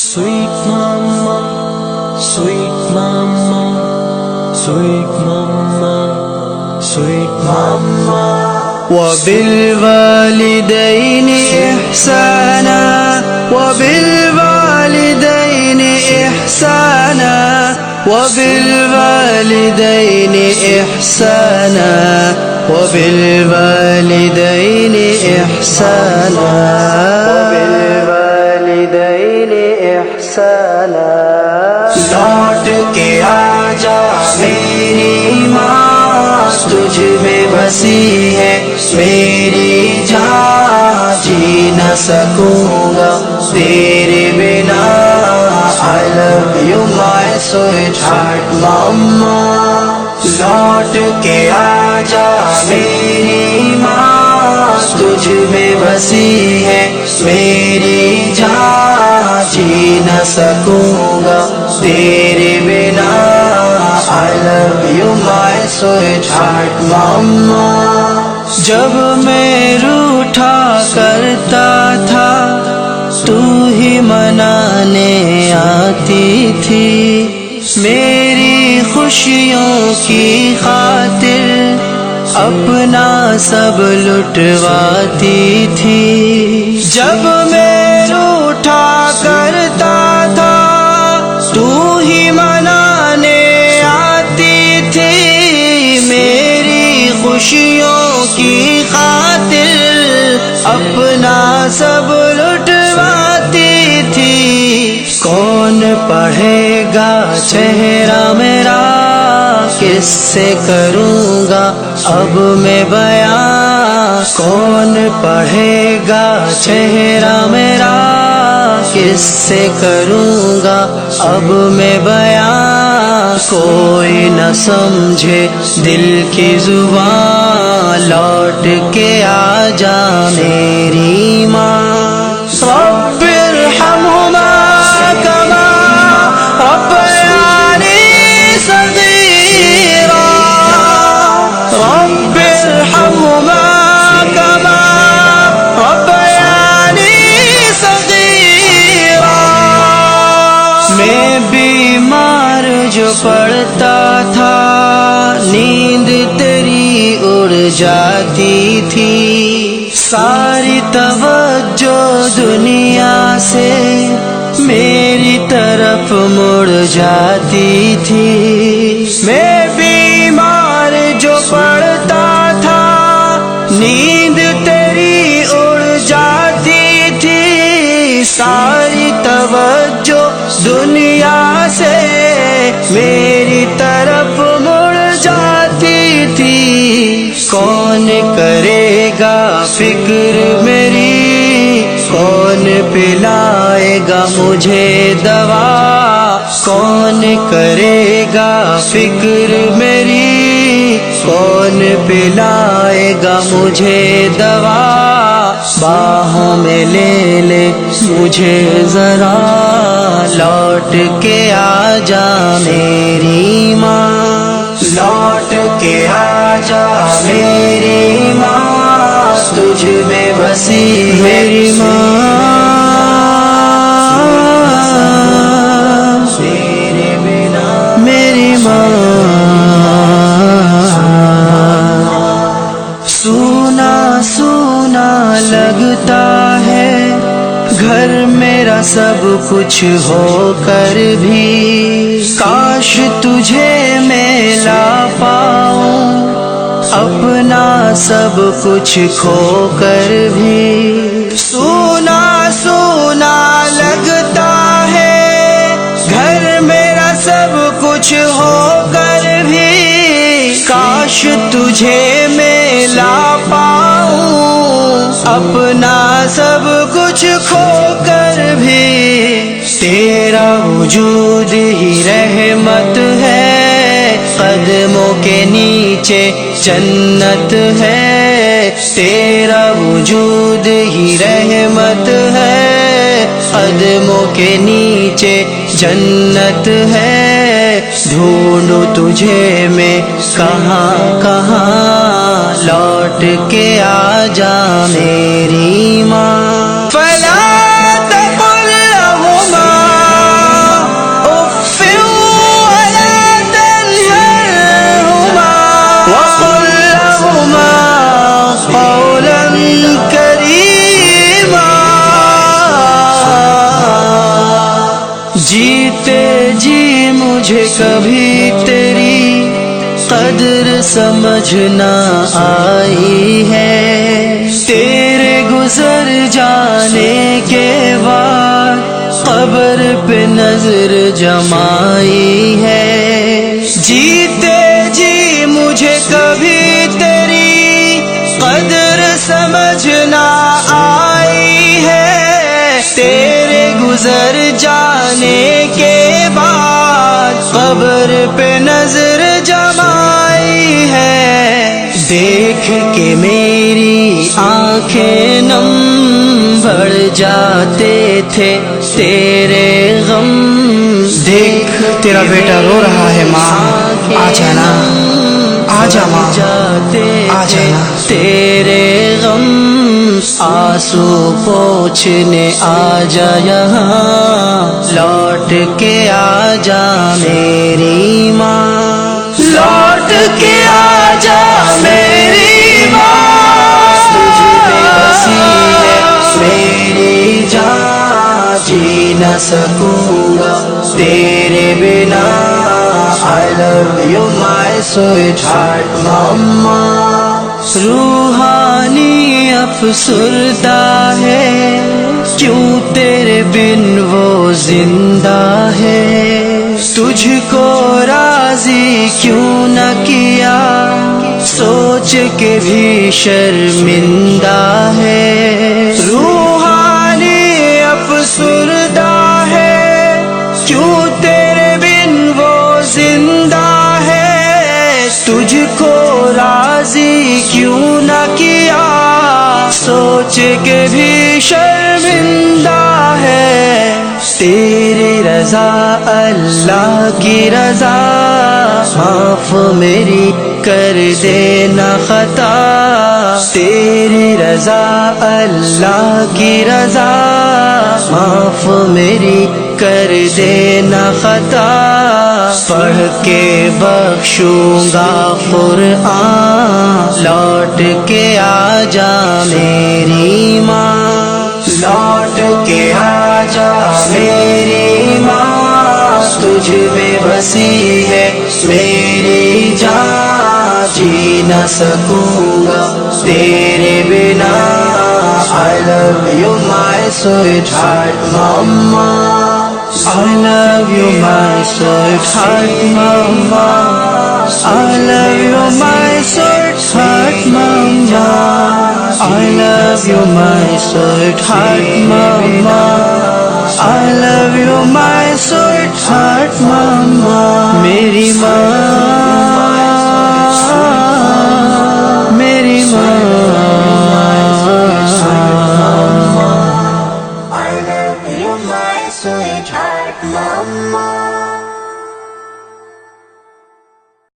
Sweet mama, sweet mama, sweet mama, sweet mama. وبالوالدين إحسانا وبالوالدين إحسانا وبالوالدين إحسانا وبالوالدين إحسانا وبالوالدين إحسانا. لوٹ کے آجا میری ماں، تجھ میں بسی ہے میری جان، جی نہ سکوں گا تیرے بنا. I love you my sweetheart mama. لوٹ کے آجا میری ماں، تجھ میں بسی ہے میری جان، جی نہ سکوں گا تیرے بنا. I love you my sweetheart mama. جب میں روٹھا کرتا تھا تو ہی منانے آتی تھی، میری خوشیوں کی خاطر اپنا سب لٹواتی تھی. جب میں روٹھا کرتا تھا تو ہی منانے آتی تھی، میری خوشیوں کی خاطر اپنا سب لٹواتی تھی. کون پڑھے گا چہرہ میرا، کس سے کروں گا اب میں بیان. کون پڑھے گا چہرہ میرا، کس سے کروں گا اب میں بیان. کوئی نہ سمجھے دل کی زبان، لوٹ کے آجا میری ماں. رب ارحمہما کما ربیانی صغیرا، رب ارحمہما کما ربیانی صغیرا. میں بیمار جو پڑتا تھا، نیند تیری اڑ جاتی تھی، ساری توجہ دنیا سے میری طرف مڑ جاتی تھی. میں بیمار جو پڑتا تھا، نیند تیری اڑ جاتی تھی، ساری توجہ دنیا سے میری طرف مڑ جاتی تھی. کون کرے گا فکر میری، کون پلائے گا مجھے دوا. کون کرے گا فکر میری، کون پلائے گا مجھے دوا. باہوں میں لے لے مجھے ذرا، لوٹ کے آجا میری ماں. لوٹ کے آجا میری ماں، تجھ میں بسی میری ماں. تیرے بنا میری ماں. سونا سونا لگتا ہے گھر میرا سب کچھ ہو کر بھی، کاش تجھے میں لا پاؤں اپنا سب کچھ کھو کر بھی. سونا سونا لگتا ہے گھر میرا سب کچھ ہو کر بھی، کاش تجھے میں لا پاؤں اپنا سب کچھ کھو کر بھی. تیرا وجود ہی رحمت ہے، قدموں کے نیچے جنت ہے. تیرا وجود ہی رحمت ہے، قدموں کے نیچے جنت ہے. ڈھونڈوں تجھے میں کہاں کہاں، لوٹ کے آجا میری ماں. فلا تقل لهما جیتے جی مجھے کبھی تیری قدر سمجھ نہ آئی ہے، تیرے گزر جانے کے بعد قبر پہ نظر جمائی ہے۔ جیتے جی مجھے کبھی تیری قدر سمجھ نہ آئی ہے، تیرے گزر جانے کے بعد قبر پہ نظر جمائی ہے۔ دیکھ کے میری آنکھیں نم بڑھ جاتے تھے تیرے غم، دیکھ تیرا بیٹا رو رہا ہے ماں، آ جانا آ جا ماں، آ جانا۔ تیرے غم آنسو پوچھنے آ جا یہاں، لوٹ کے آ جا میری ماں، لوٹ کے آ جا میری ماں، تجھ میں بسی ہے میری جان، جی نہ سکوں گا تیرے بنا۔ I love you my sweetheart mama۔ روحانی افسردہ ہے، کیوں تیرے بن وہ زندہ ہے، تجھ کو راضی کیوں نہ کیا، سوچ کے بھی شرمندہ ہے۔ روحانی افسردہ ہے، کیوں تیرے بن وہ زندہ ہے، تجھ کو راضی کیوں نہ کیا، سوچ کے بھی شرمندہ ہے۔ تیری رضا اللہ کی رضا، معاف میری کر دینا خطا، تیری رضا اللہ کی رضا، معاف میری کر دینا خطا، پڑھ کے بخشوں گا قرآن، لوٹ کے آ جا میری ماں، لوٹ کے آ جا میری ماں، تجھ میں بسی ہے میری جان، جی نہ سکوں گا تیرے بنا۔ I love you my sweetheart mama، I love you my sweetheart mama، I love you my sweetheart mama، I love you my sweetheart mama، I love you my sweetheart mama۔ میری ماں